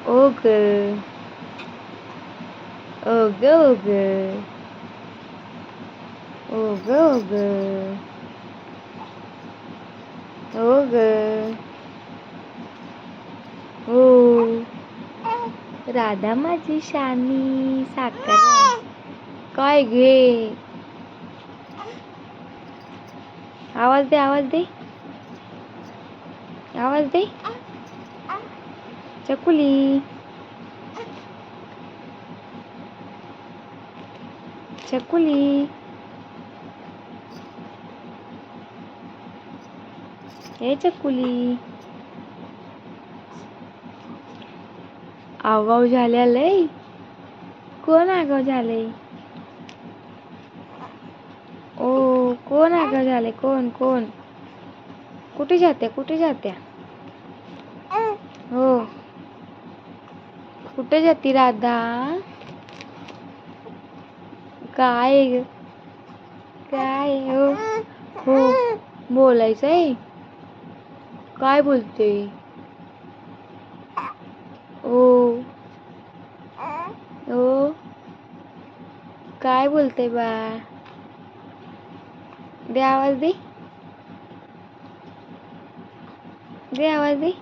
ओग ओग ओग ओग ओग ओग ओ राधा माझी शानी साखर आहे. काय घे आवाज दे आवाज दे आवाज दे चकुली चकुली ए चकुली आगाऊ झाल्या लय. कोण आगाऊ झाले? ओ कोण आगाऊ झाले? कोण कोण? कुठे जात्या कुठे जात्या? हो कुठे जाती राधा? काय ग? काय हो हो बोलायचंय. काय बोलते? ओ ओ काय बोलते बाळ? दे आवाज दे. दे आवाज दे.